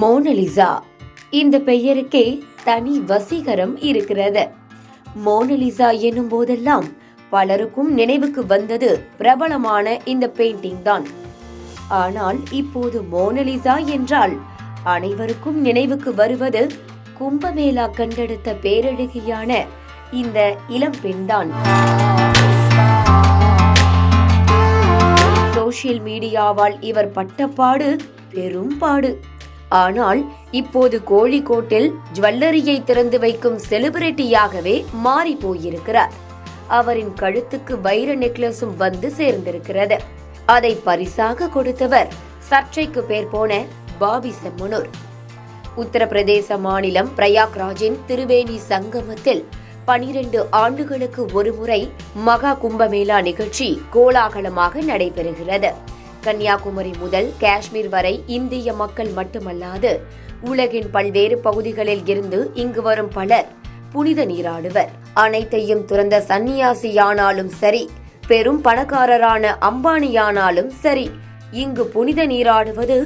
Mona Lisa. இந்த பெயருக்கே தனி வசீகரம் இருக்கிறது. மோனலிசா என்னும் போதெல்லாம் பலருக்கும் நினைவுக்கு வந்தது பிரபலமான இந்த பெயிண்டிங் தான். ஆனால் இப்போது மோனலிசா என்றால் அனைவருக்கும் நினைவுக்கு வருவது கும்பமேளா கண்டெடுத்த பேரழகியான இந்த இளம் பெண்தான். சோசியல் மீடியாவால் இவர் பட்டப்பாடு பெரும்பாடு. ஆனால் இப்போது கோழிக்கோட்டில் ஜுவல்லரியை திறந்து வைக்கும் செலிபிரிட்டியாகவே மாறி போயிருக்கிறார். அவரின் கழுத்துக்கு வைர நெக்லஸும் வந்து சேர்ந்திருக்கிறது. அதை பரிசாக கொடுத்தவர் சர்ச்சைக்கு பேர் போன பாபி செம்மனூர். உத்தரப்பிரதேச மாநிலம் பிரயாக்ராஜின் திரிவேணி சங்கமத்தில் 12 ஆண்டுகளுக்கு ஒருமுறை மகா கும்பமேளா நிகழ்ச்சி கோலாகலமாக நடைபெறுகிறது. கன்னியாகுமரி முதல் காஷ்மீர் வரை இந்திய மக்கள் மட்டுமல்லாது உலகின் பல்வேறு பகுதிகளில் இருந்து இங்கு வரும் பலர் புனித நீராடுவர். அனைத்தையும் துறந்த சன்னியாசியானாலும் சரி, பெரும் பணக்காரரான அம்பானியானாலும் சரி, இங்கு புனித நீராடுவது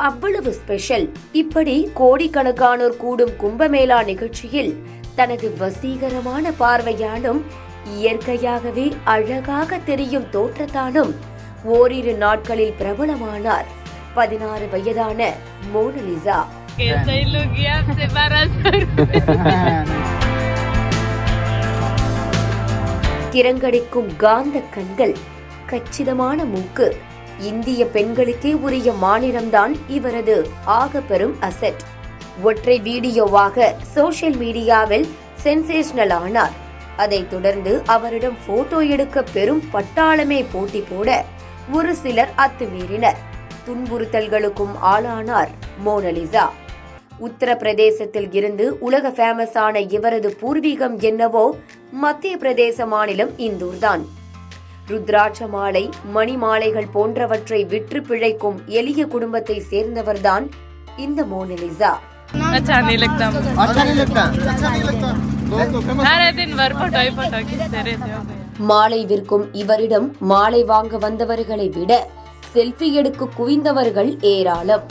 அவ்வளவு ஸ்பெஷல். இப்படி கோடிக்கணக்கானோர் கூடும் கும்பமேளா நிகழ்ச்சியில் தனது வசீகரமான பார்வையாலும் இயற்கையாகவே அழகாக தெரியும் தோற்றத்தாலும் ஓரிரு நாட்களில் பிரபலமானார் 16 வயதான மோனலிசா. கிரங்கடிக்கும் காந்த கண்கள், கச்சிதமான மூக்கு, இந்திய பெண்களுக்கே உரிய மாநிலம்தான் இவரது ஆக பெரும் அசெட். ஒற்றை வீடியோவாக சோசியல் மீடியாவில் சென்சேஷனல் ஆனார். அதைத் தொடர்ந்து அவரிடம் போட்டோ எடுக்க பெரும் பட்டாளமே போட்டி போட ஒரு சிலர் அத்துமீறினர். துன்புறுத்தல்களுக்கும் ஆளானார் மோனலிசா. உத்தரப்பிரதேசத்தில் இருந்து உலக ஃபேமஸான இவரது பூர்வீகம் என்னவோ மத்திய பிரதேச மாநிலம் இந்தூர்தான். ருத்ராட்ச மாலை, மணி மாலைகள் போன்றவற்றை விற்று பிழைக்கும் எளிய குடும்பத்தை சேர்ந்தவர்தான் இந்த மோனலிசா. மாலை விற்கும் இவரிடம் மாலை வாங்க வந்தவர்களை விட செல்ஃபி எடுக்க குவிந்தவர்கள் ஏராளம்.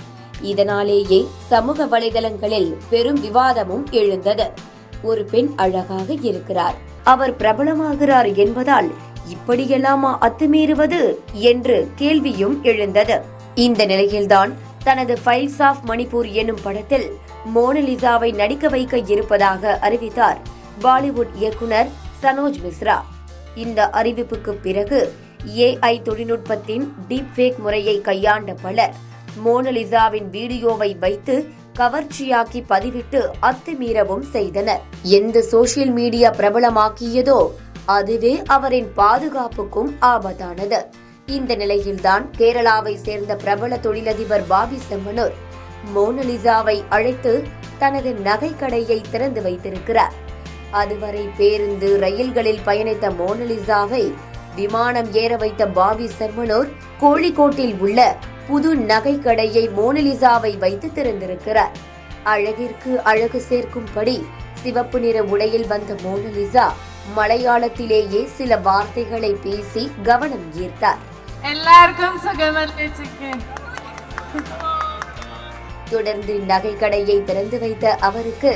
இதனாலேயே சமூக வலைதளங்களில் பெரும் விவாதமும் எழுந்தது. ஒரு பெண் அழகாக இருக்கிறார், அவர் பிரபலமாகிறார் என்பதால் இப்படியெல்லாமா அத்துமீறுவது என்று கேள்வியும் எழுந்தது. இந்த நிலையில்தான் தனது ஃபைல்ஸ் ஆஃப் மணிப்பூர் எனும் படத்தில் மோனலிசாவை நடிக்க வைக்க இருப்பதாக அறிவித்தார் பாலிவுட் இயக்குனர் சனோஜ் மிஸ்ரா. இந்த அறிவிப்புக்கு பிறகு AI தொழில்நுட்பத்தின் டீப் ஃபேக் முறையை கையாண்ட பலர் மோனலிசாவின் வீடியோவை வைத்து கவர்ச்சியாக்கி பதிவிட்டு அத்துமீறவும் செய்தனர். எந்த சோசியல் மீடியா பிரபலமாக்கியதோ அதுவே அவரின் பாதுகாப்புக்கும் ஆபத்தானது. இந்த நிலையில்தான் கேரளாவை சேர்ந்த பிரபல தொழிலதிபர் பாபி செம்மனூர் மோனலிசாவை அழைத்து தனது நகைக்கடையை திறந்து வைத்திருக்கிறார். அதுவரை பேருந்து, ரயில்களில் பயணித்த மோனலிசாவை விமானம் ஏற வைத்த பாபி செம்மனூர் கோழிக்கோட்டில் உள்ள புது நகைக்கடையை மோனலிசாவை வைத்து திறந்திருக்கிறார். அழகிற்கு அழகு சேர்க்கும்படி சிவப்பு நிற உடையில் வந்த மோனலிசா மலையாளத்திலேயே சில வார்த்தைகளை பேசி கவனம் ஈர்த்தார். தொடர்ந்து நகைக்கடையை திறந்து வைத்த அவருக்கு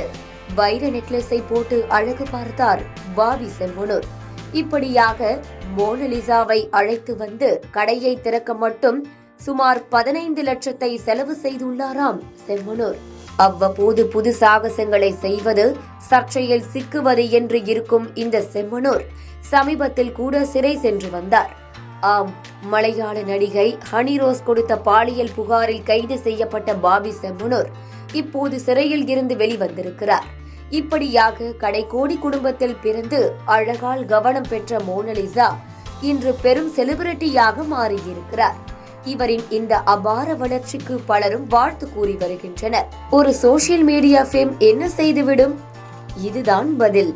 வைர நெக்லஸை போட்டு அழகு பார்த்தார் பாபி செம்மனூர். இப்படியாக மோனலிசாவை அழைத்து வந்து கடையை திறக்க மட்டும் சுமார் 15 லட்சத்தை செலவு செய்துள்ளாராம் செம்மனூர். அவ்வப்போது புது சாகசங்களை செய்வது, சர்ச்சையில் சிக்குவது என்று இருக்கும் இந்த செம்மனூர் சமீபத்தில் கூட சிறை சென்று வந்தார். ஆம், மலையாள நடிகை ஹனி ரோஸ் கொடுத்த பாலியல் புகாரில் கைது செய்யப்பட்ட பாபி செம்மனூர் இப்போது சிறையில் இருந்து வெளிவந்திருக்கிறார். இப்படியாக கடைக்கோடி குடும்பத்தில் பிறந்து அழகால் கவனம் பெற்ற மோனலிசா இன்று பெரும் செலிபிரிட்டியாக மாறியிருக்கிறார். இவரின் இந்த அபார வளர்ச்சிக்கு பலரும் வாழ்த்து கூறி வருகின்றனர். ஒரு சோசியல் மீடியா ஃபேம் என்ன செய்துவிடும்? இதுதான் பதில்.